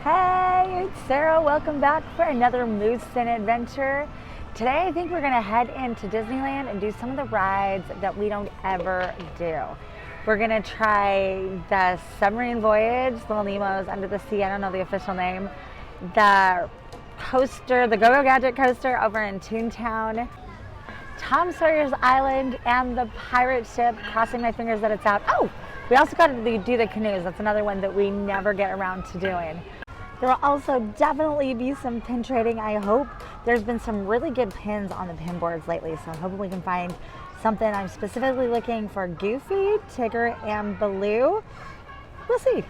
Hey, it's Sarah. Welcome back for another Moose and Adventure. Today I think we're going to head into Disneyland and do some of the rides that we don't ever do. We're going to try the submarine voyage, Little Nemo's Under the Sea, I don't know the official name, the coaster, the Go-Go Gadget coaster over in Toontown, Tom Sawyer's Island, and the pirate ship, crossing my fingers that it's out. Oh, we also got to do the canoes. That's another one that we never get around to doing. There will also definitely be some pin trading, I hope. There's been some really good pins on the pin boards lately, so I'm hoping we can find something. I'm specifically looking for Goofy, Tigger, and Baloo. We'll see.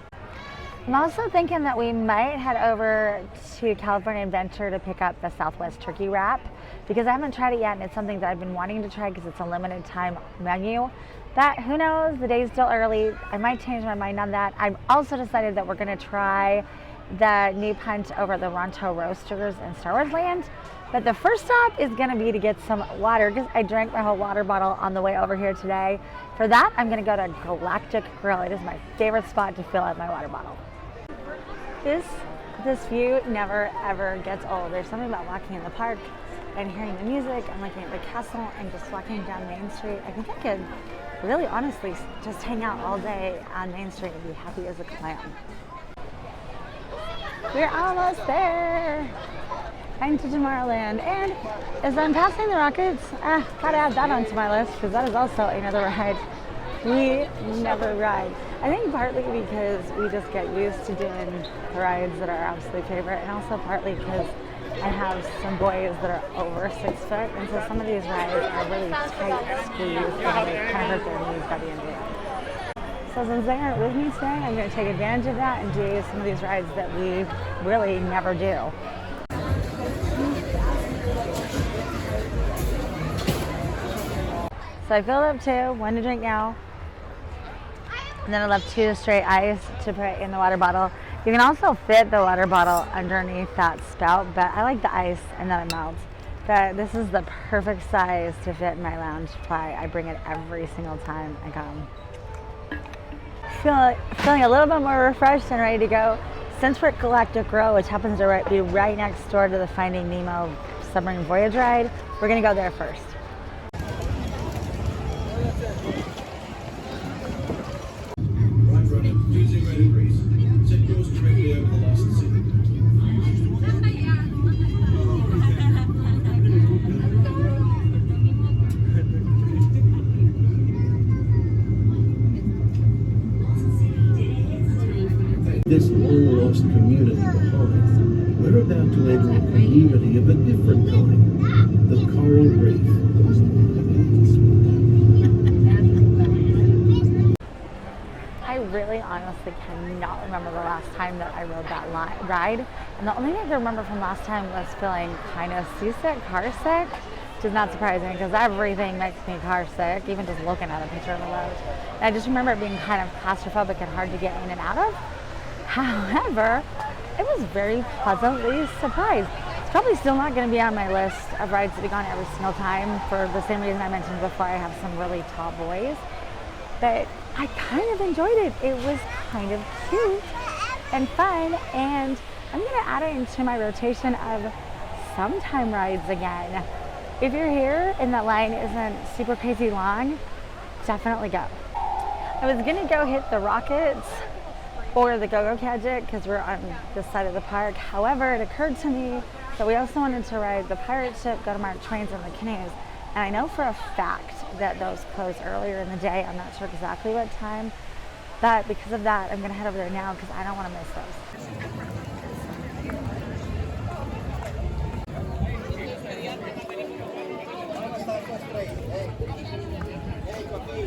I'm also thinking that we might head over to California Adventure to pick up the Southwest Turkey Wrap because I haven't tried it yet, and it's something that I've been wanting to try because it's a limited time menu. But who knows, the day's still early. I might change my mind on that. I've also decided that we're gonna try the new punch over the Ronto Roasters in Star Wars Land. But the first stop is gonna be to get some water because I drank my whole water bottle on the way over here today. For that, I'm gonna go to Galactic Grill. It is my favorite spot to fill up my water bottle. This view never ever gets old. There's something about walking in the park and hearing the music and looking at the castle and just walking down Main Street. I think I could really honestly just hang out all day on Main Street and be happy as a clam. We're almost there. Heading to Tomorrowland. And as I'm passing the Rockets, gotta add that onto my list because that is also another ride we never ride. I think partly because we just get used to doing the rides that are our absolute favorite, and also partly because I have some boys that are over 6 foot, and so some of these rides are really tight squeezed and they kind of hurt their knees by the end of it. So since they aren't with me today, I'm going to take advantage of that and do some of these rides that we really never do. So I filled up 2, 1 to drink now, and then I left 2 straight ice to put in the water bottle. You can also fit the water bottle underneath that spout, but I like the ice and then it melts. But this is the perfect size to fit in my lounge supply. I bring it every single time I come. Feeling a little bit more refreshed and ready to go. Since we're at Galactic Grill, which happens to be right next door to the Finding Nemo submarine voyage ride, we're gonna go there first. This long-lost community behind, we're about to enter a community of a different kind, the coral reef. I really honestly cannot remember the last time that I rode that ride, and the only thing I can remember from last time was feeling kind of seasick, car sick, which is not surprising because everything makes me car sick, even just looking at a picture of the road. And I just remember it being kind of claustrophobic and hard to get in and out of. However, I was very pleasantly surprised. It's probably still not going to be on my list of rides to be gone every single time for the same reason I mentioned before. I have some really tall boys, but I kind of enjoyed it. It was kind of cute and fun, and I'm going to add it into my rotation of sometime rides again. If you're here and that line isn't super crazy long, definitely go. I was going to go hit the Rockets or the Go-Go Gadget because we're on this side of the park. However, it occurred to me that we also wanted to ride the pirate ship, go to Mark Twain's, and the canoes. And I know for a fact that those close earlier in the day. I'm not sure exactly what time, but because of that, I'm gonna head over there now because I don't want to miss those.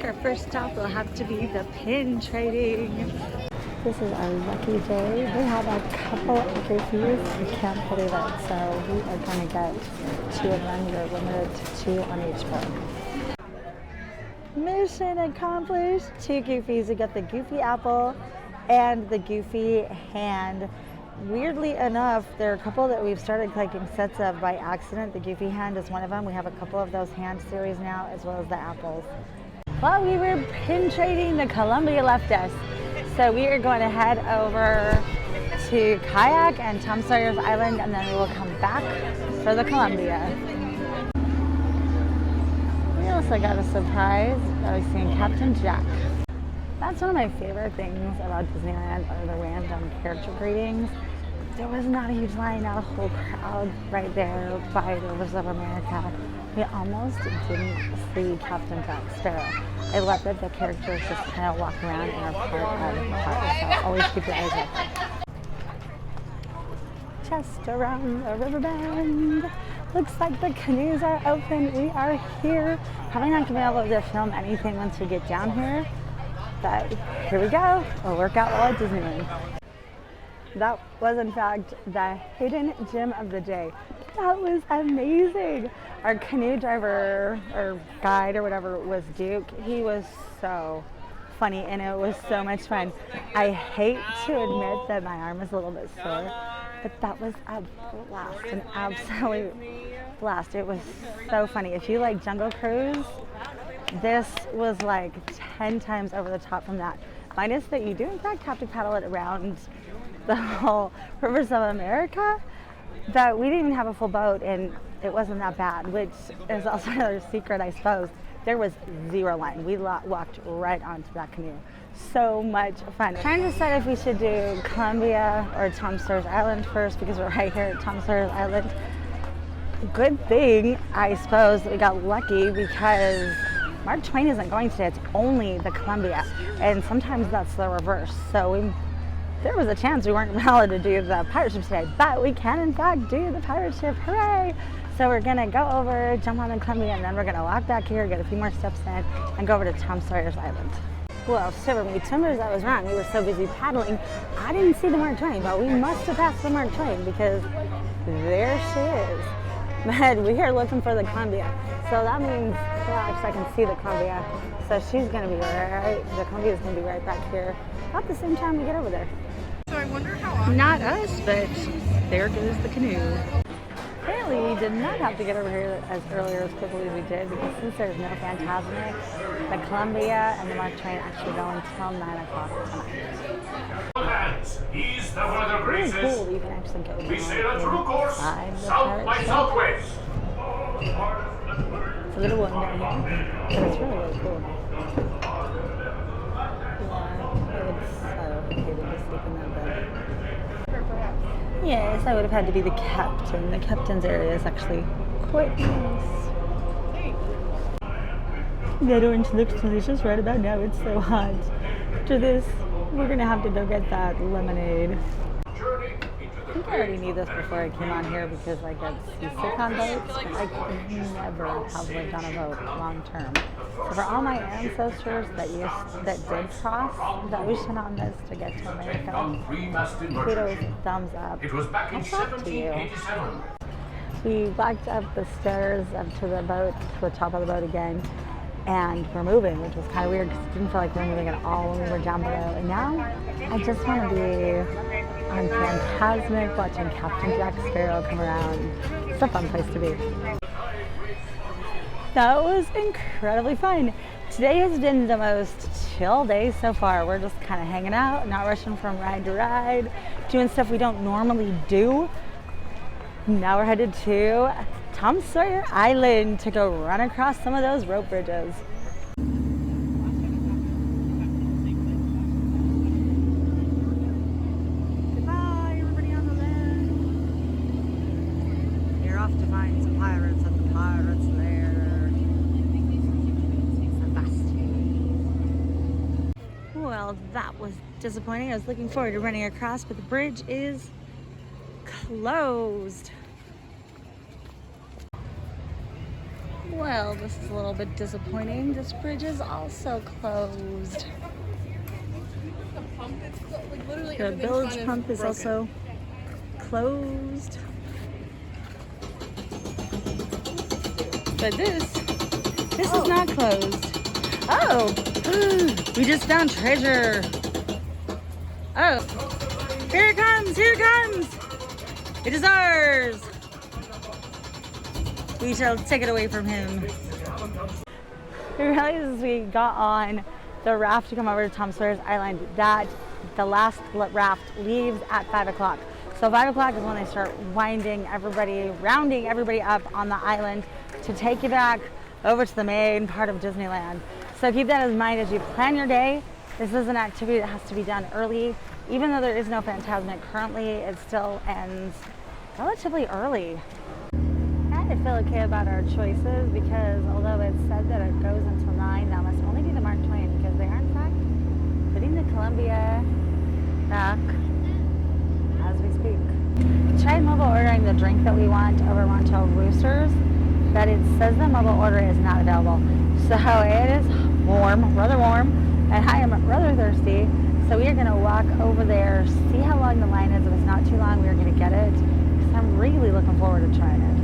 Our first stop will have to be the pin trading. This is our lucky day. We have a couple of Goofies. I can't believe it. So we are going to get 2 of them. You're limited to 2 on each board. Mission accomplished. 2 Goofies. We got the Goofy apple and the Goofy hand. Weirdly enough, there are a couple that we've started collecting sets of by accident. The Goofy hand is one of them. We have a couple of those hand series now, as well as the apples. While we were pin trading, the Columbia left us. So we are going to head over to kayak and Tom Sawyer's Island, and then we will come back for the Columbia. We also got a surprise by seeing Captain Jack. That's one of my favorite things about Disneyland are the random character greetings. There was not a huge line, not a whole crowd right there by Rivers of America. We almost didn't see Captain Jack Sparrow. I love that the characters just kind of walk around and are part of the park, so always keep your eyes open. Just around the river bend. Looks like the canoes are open. We are here. Probably not going to be able to film anything once we get down here, but here we go. A workout while at Disneyland. That was in fact the hidden gem of the day. That was amazing. Our canoe driver or guide or whatever was Duke. He was so funny and it was so much fun. I hate to admit that my arm is a little bit sore, but that was a blast, an absolute blast. It was so funny. If you like Jungle Cruise, this was like 10 times over the top from that. Minus that you do in fact have to paddle it around the whole Rivers of America, but we didn't even have a full boat and it wasn't that bad, which is also another secret, I suppose. There was zero line. We walked right onto that canoe. So much fun. Trying to decide if we should do Columbia or Tom Sawyer's Island first because we're right here at Tom Sawyer's Island. Good thing, I suppose, that we got lucky because Mark Twain isn't going today. It's only the Columbia, and sometimes that's the reverse. So there was a chance we weren't allowed to do the pirate ship today, but we can in fact do the pirate ship. Hooray! So we're gonna go over, jump on the Columbia, and then we're gonna walk back here, get a few more steps in, and go over to Tom Sawyer's Island. Well, shiver me timbers, I was wrong. We were so busy paddling, I didn't see the Mark Twain, but we must have passed the Mark Twain because there she is. But we are looking for the Columbia, so that means, well, actually I can see the Columbia. So she's gonna be right, the Columbia is gonna be right back here about the same time we get over there. So I wonder how often. Not us, but there goes the canoe. Apparently we did not have to get over here as early or as quickly as we did because since there's no Fantasmic, the Columbia and the Mark Twain actually go until 9 o'clock tonight. East over the Really breezes. cool, you can actually go We sail a true course, inside the south by pirate ship. southwest. It's a little one down here, but it's really, really cool. Yeah, it's hated to sleep in that bed. Yes, I would have had to be the captain. The captain's area is actually quite nice. That orange looks delicious right about now. It's so hot. After this, we're gonna have to go get that lemonade. I think I already knew this before I came on here because I get seasick on boats, but I could never have lived on a boat long term. So for all my ancestors that did cross the ocean on this to get to America, kudos, thumbs up. It was back in Hats off to you. 1787. We walked up the stairs up to the boat, to the top of the boat again, and we're moving, which was kind of weird because it didn't feel like we were moving at all when we were down below. And now I just want to be on Fantasmic watching Captain Jack Sparrow come around. It's a fun place to be. That was incredibly fun. Today has been the most chill day so far. We're just kind of hanging out, not rushing from ride to ride, doing stuff we don't normally do. Now we're headed to Tom Sawyer Island to go run across some of those rope bridges. Goodbye, everybody on the land. You're off to find some pirates and the pirates there. Well, that was disappointing. I was looking forward to running across, but the bridge is closed. Well, this is a little bit disappointing. This bridge is also closed. The pump is like literally The everything's village fine, pump is broken. also closed. But this is not closed. Oh, we just found treasure. Oh, here it comes, here it comes. It is ours. We shall take it away from him. We realized as we got on the raft to come over to Tom Sawyer's Island that the last raft leaves at 5 o'clock. So 5 o'clock is when they start rounding everybody up on the island to take you back over to the main part of Disneyland. So keep that in mind as you plan your day. This is an activity that has to be done early. Even though there is no Fantasmic currently, it still ends relatively early. I feel okay about our choices because although it said that it goes until 9, that must only be the Mark Twain because they are in fact putting the Columbia back as we speak. We tried mobile ordering the drink that we want over Montauk Roosters, but it says the mobile order is not available. So it is warm, rather warm, and I am rather thirsty. So we are going to walk over there, see how long the line is. If it's not too long, we are going to get it because I'm really looking forward to trying it.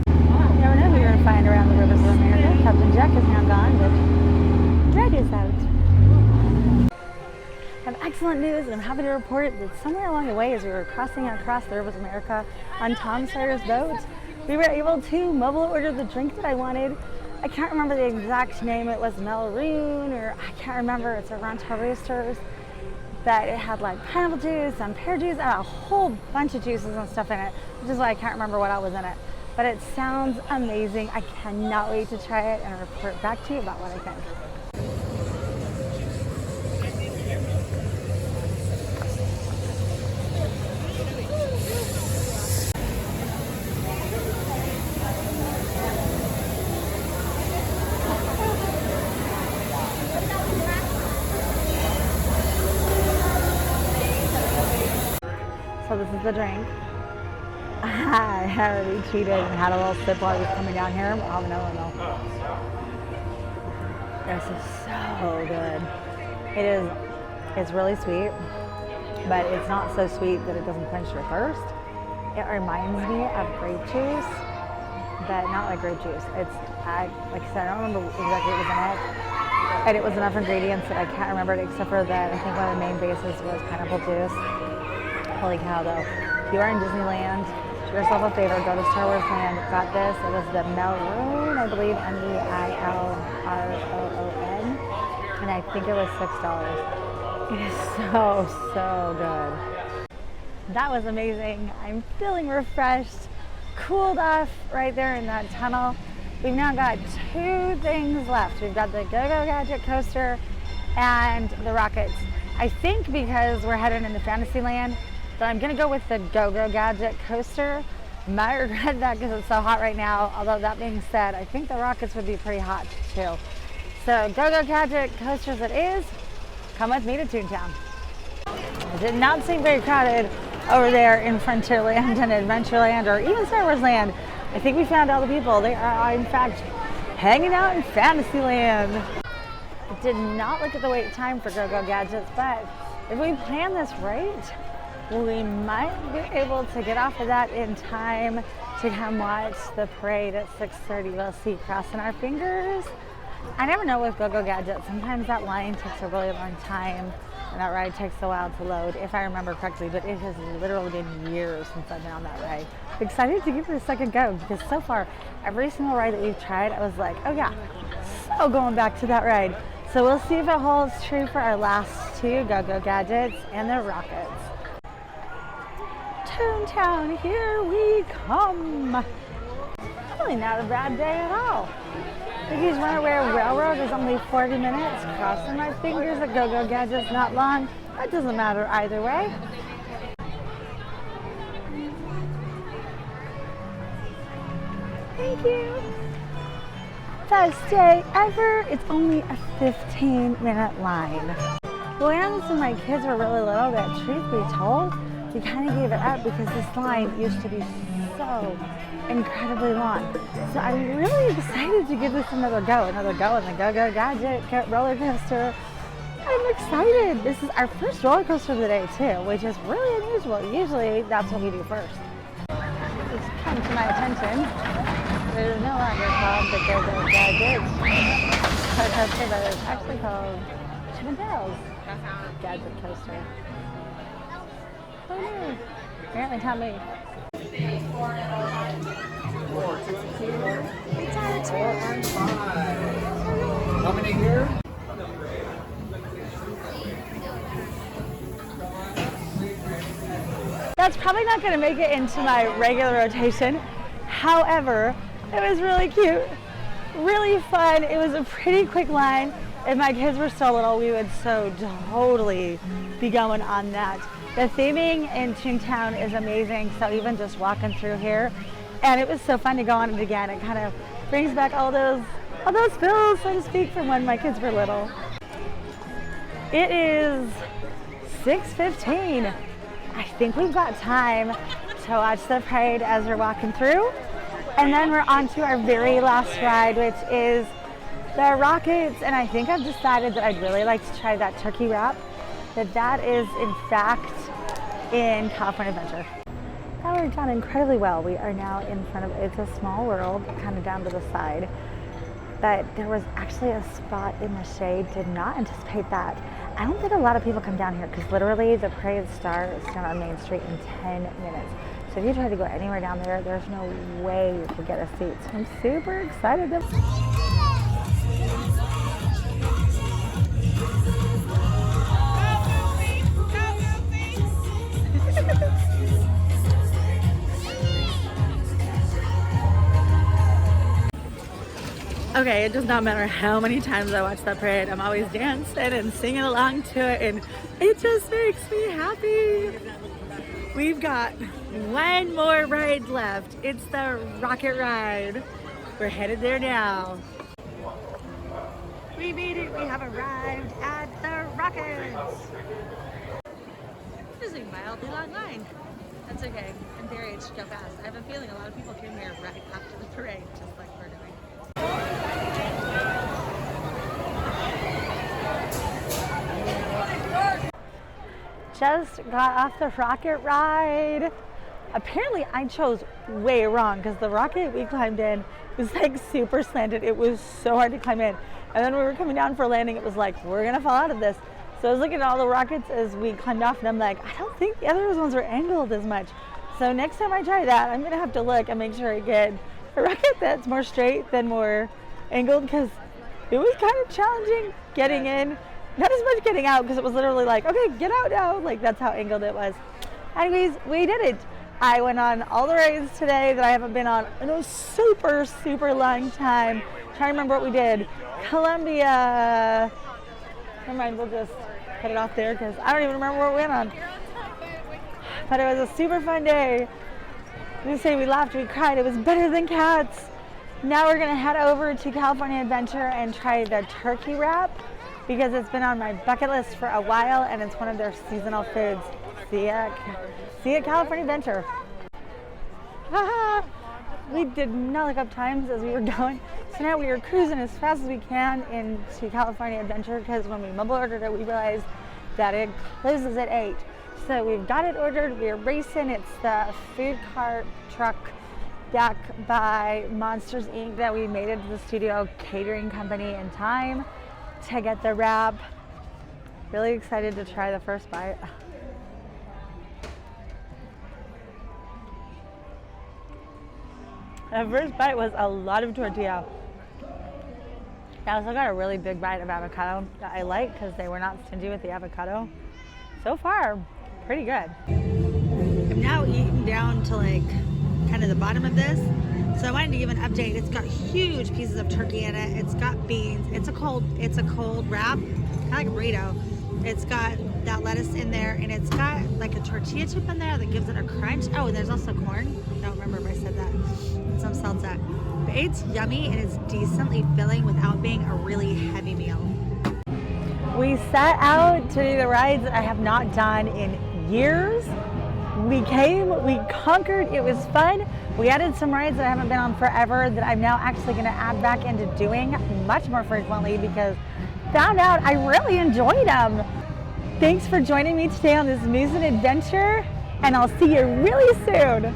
You never know who you're going to find around the rivers of America. Captain Jack is now gone, but Red is out. I have excellent news, and I'm happy to report that somewhere along the way as we were crossing across the rivers of America on Tom Sawyer's boat, we were able to mobile order the drink that I wanted. I can't remember the exact name. It was Melroon, or I can't remember. It's around Roosters. That it had like pineapple juice and pear juice and a whole bunch of juices and stuff in it, which is why I can't remember what all was in it. But it sounds amazing. I cannot wait to try it and report back to you about what I think. So this is the drink. I already cheated and had a little sip while I was coming down here. Oh no. This is so good. It's really sweet, but it's not so sweet that it doesn't quench your thirst. It reminds me of grape juice, but not like grape juice. Like I said, I don't remember exactly what was in it. And it was enough ingredients that I can't remember it except for that I think one of the main bases was pineapple juice. Holy cow though. If you are in Disneyland, do yourself a favor, go to Star Wars Land. Got this. It was the Melroon, I believe, Meilroon. And I think it was $6. It is so good. That was amazing. I'm feeling refreshed, cooled off right there in that tunnel. We've now got 2 things left. We've got the Go-Go Gadget coaster and the rockets. I think because we're headed into Fantasyland, but I'm gonna go with the Go-Go Gadget coaster. Might regret that because it's so hot right now. Although that being said, I think the rockets would be pretty hot too. So Go-Go Gadget coasters it is. Come with me to Toontown. It did not seem very crowded over there in Frontierland and Adventureland or even Star Wars Land. I think we found all the people. They are in fact hanging out in Fantasyland. I did not look at the wait time for Go-Go Gadgets, but if we plan this right, we might be able to get off of that in time to come watch the parade at 6:30. We'll see, crossing our fingers. I never know with Go-Go Gadgets. Sometimes that line takes a really long time and that ride takes a while to load, if I remember correctly, but it has literally been years since I've been on that ride. Excited to give it a second go because so far, every single ride that we've tried, I was like, oh yeah, so going back to that ride. So we'll see if it holds true for our last 2 Go-Go Gadgets and the rockets. Toontown, here we come. Really not a bad day at all. Biggie's Runaway Railroad is only 40 minutes. Crossing my fingers at Go-Go Gadget's not long. That doesn't matter either way. Thank you. Best day ever. It's only a 15-minute line. When my kids were really little, that truth be told, we kind of gave it up because this line used to be so incredibly long. So I'm really excited to give this another go in the Go-Go Gadget roller coaster. I'm excited. This is our first roller coaster of the day too, which is really unusual. Usually that's what we do first. It's come to my attention. It is no longer called the Go-Go Gadget roller coaster, but it's actually called Chip and Dale's Gadget Coaster. Oh no. Apparently tell me. 4, 2, 2, 4, and 5. How many here? That's probably not going to make it into my regular rotation. However, it was really cute, really fun. It was a pretty quick line. If my kids were still little, we would so totally be going on that. The theming in Toontown is amazing, so even just walking through here, and it was so fun to go on it again. It kind of brings back all those feels, so to speak, from when my kids were little. It is 6:15. I think we've got time to watch the parade as we're walking through, and then we're on to our very last ride, which is the Rockets, and I think I've decided that I'd really like to try that turkey wrap, that is in fact in California Adventure. That worked out incredibly well. We are now in front of It's a Small World, kind of down to the side, but there was actually a spot in the shade. Did not anticipate that. I don't think a lot of people come down here because literally the parade starts down on Main Street in 10 minutes. So if you try to go anywhere down there, there's no way you could get a seat. So I'm super excited. Okay, it does not matter how many times I watch that parade. I'm always dancing and singing along to it, and it just makes me happy. We've got one more ride left. It's the Rocket Ride. We're headed there now. We made it. We have arrived at the Rockets. This is a mildly long line. That's okay. In theory, it should go fast. I have a feeling a lot of people came here right after the parade, just like we're doing. Just got off the Rocket Ride. Apparently I chose way wrong because the rocket we climbed in was like super slanted. It was so hard to climb in. And then when we were coming down for a landing, it was like, we're gonna fall out of this. So I was looking at all the rockets as we climbed off, and I'm like, I don't think the other ones were angled as much. So next time I try that, I'm gonna have to look and make sure I get a rocket that's more straight than more angled, because it was kind of challenging getting in. Not as much getting out, because it was literally like, okay, get out now. Like, that's how angled it was. Anyways, we did it. I went on all the rides today that I haven't been on in a super, super long time. Trying to remember what we did. Columbia. Never mind, we'll just cut it off there because I don't even remember what we went on. But it was a super fun day. We say we laughed, we cried. It was better than Cats. Now we're gonna head over to California Adventure and try the turkey wrap because it's been on my bucket list for a while and it's one of their seasonal foods. See ya California Adventure. We did not look up times as we were going. So now we are cruising as fast as we can into California Adventure because when we mobile ordered it, we realized that it closes at 8. So we've got it ordered, we're racing. It's the food cart truck back by Monsters Inc. that we made it to the studio catering company in time to get the wrap. Really excited to try the first bite. The first bite was a lot of tortilla. I also got a really big bite of avocado that I like because they were not stingy with the avocado. So far, pretty good. I'm now eating down to like kind of the bottom of this. So I wanted to give an update. It's got huge pieces of turkey in it. It's got beans. It's a cold wrap, kind of like a burrito. It's got that lettuce in there, and it's got like a tortilla chip in there that gives it a crunch. Oh, and there's also corn. I don't remember if I said that. And some salsa. But it's yummy and it's decently filling without being a really heavy meal. We set out to do the rides that I have not done in years. We came, we conquered, it was fun. We added some rides that I haven't been on forever that I'm now actually gonna add back into doing much more frequently because found out I really enjoyed them. Thanks for joining me today on this Moose and Adventure, and I'll see you really soon.